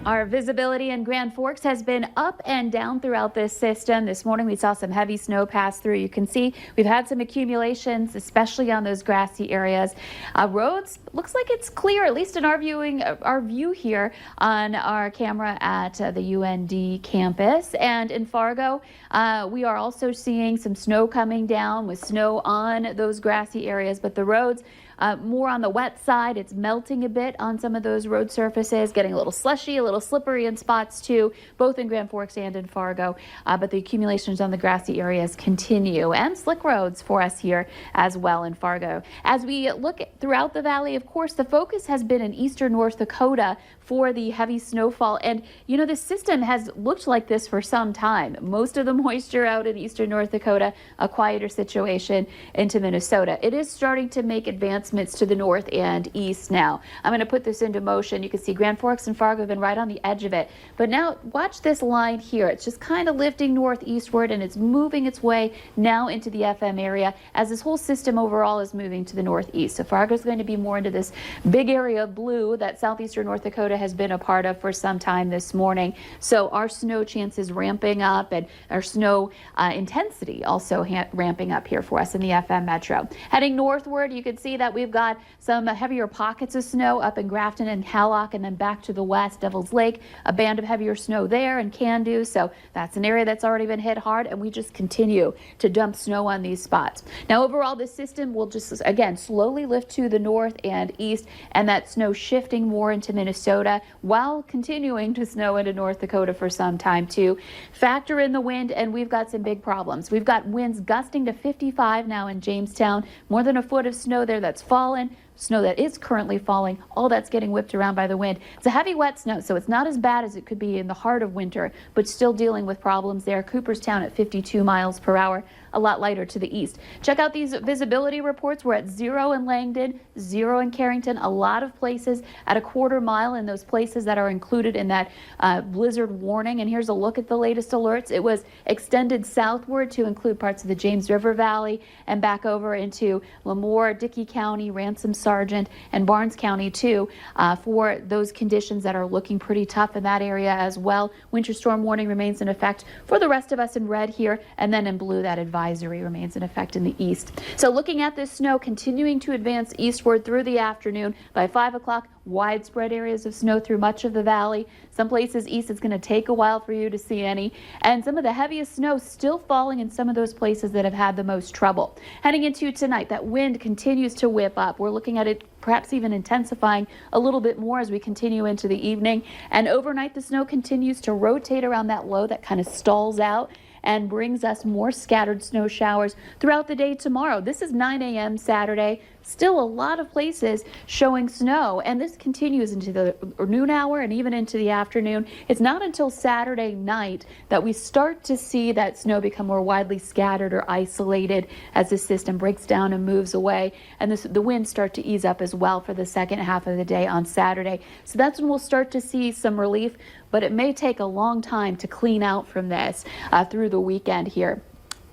Our visibility in Grand Forks has been up and down throughout this system. This morning we saw some heavy snow pass through. You can see we've had some accumulations, especially on those grassy areas. Roads, looks like it's clear, at least in our view here on our camera at the UND campus. And in Fargo, we are also seeing some snow coming down with snow on those grassy areas, but the roads more on the wet side. It's melting a bit on some of those road surfaces, getting a little slushy, a little slippery in spots too, both in Grand Forks and in Fargo. But the accumulations on the grassy areas continue, and slick roads for us here as well in Fargo. As we look throughout the valley, of course, the focus has been in eastern North Dakota for the heavy snowfall. And you know, the system has looked like this for some time. Most of the moisture out in eastern North Dakota, a quieter situation into Minnesota. It is starting to make advancements to the north and east now. I'm going to put this into motion. You can see Grand Forks and Fargo have been right on the edge of it. But now watch this line here. It's just kind of lifting northeastward, and it's moving its way now into the FM area as this whole system overall is moving to the northeast. So Fargo is going to be more into this big area of blue that southeastern North Dakota has been a part of for some time this morning. So our snow chances ramping up, and our snow intensity also ramping up here for us in the FM metro. Heading northward, you can see that we've got some heavier pockets of snow up in Grafton and Hallock, and then back to the west, Devil's Lake, a band of heavier snow there, and Candu. So that's an area that's already been hit hard, and we just continue to dump snow on these spots. Now overall, the system will just again slowly lift to the north and east, and that snow shifting more into Minnesota while continuing to snow into North Dakota for some time too. Factor in the wind, and we've got some big problems. We've got winds gusting to 55 now in Jamestown, more than a foot of snow there that's fallen. Snow that is currently falling, all that's getting whipped around by the wind. It's a heavy wet snow, so it's not as bad as it could be in the heart of winter, but still dealing with problems there. Cooperstown at 52 miles per hour, a lot lighter to the east. Check out these visibility reports. We're at 0 in Langdon, 0 in Carrington, a lot of places at a quarter mile in those places that are included in that blizzard warning. And here's a look at the latest alerts. It was extended southward to include parts of the James River Valley and back over into Lemoore, Dickey County, Ransom, Sargent, and Barnes County too, for those conditions that are looking pretty tough in that area as well. Winter storm warning remains in effect for the rest of us in red here, and then in blue that advisory remains in effect in the east. So looking at this snow continuing to advance eastward through the afternoon. By 5 o'clock, widespread areas of snow through much of the valley. Some places east, it's going to take a while for you to see any, and some of the heaviest snow still falling in some of those places that have had the most trouble. Heading into tonight, that wind continues to whip up. We're looking at it perhaps even intensifying a little bit more as we continue into the evening, and overnight the snow continues to rotate around that low that kind of stalls out and brings us more scattered snow showers throughout the day tomorrow. This is 9 a.m. Saturday. Still a lot of places showing snow, and this continues into the noon hour and even into the afternoon. It's not until Saturday night that we start to see that snow become more widely scattered or isolated as the system breaks down and moves away, and the winds start to ease up as well for the second half of the day on Saturday. So that's when we'll start to see some relief, but it may take a long time to clean out from this through the weekend here.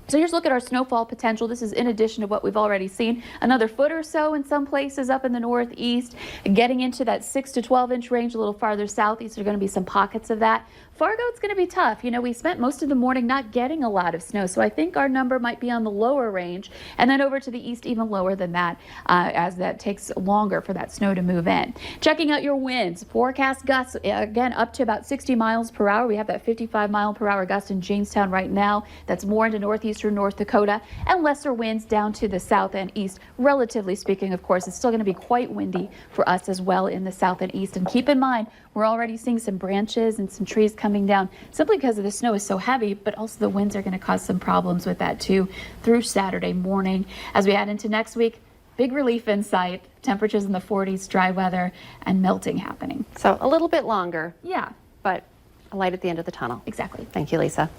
So here's a look at our snowfall potential. This is in addition to what we've already seen. Another foot or so in some places up in the northeast, getting into that 6 to 12 inch range a little farther southeast. There are going to be some pockets of that. Fargo, it's going to be tough. You know, we spent most of the morning not getting a lot of snow, so I think our number might be on the lower range, and then over to the east even lower than that as that takes longer for that snow to move in. Checking out your winds. Forecast gusts, again, up to about 60 miles per hour. We have that 55 mile per hour gust in Jamestown right now. That's more into northeastern North Dakota, and lesser winds down to the south and east. Relatively speaking, of course, it's still going to be quite windy for us as well in the south and east. And keep in mind, we're already seeing some branches and some trees coming down simply because of the snow is so heavy, but also the winds are going to cause some problems with that too through Saturday morning. As we head into next week, big relief in sight, temperatures in the 40s, dry weather, and melting happening. So a little bit longer. Yeah. But a light at the end of the tunnel. Exactly. Thank you, Lisa.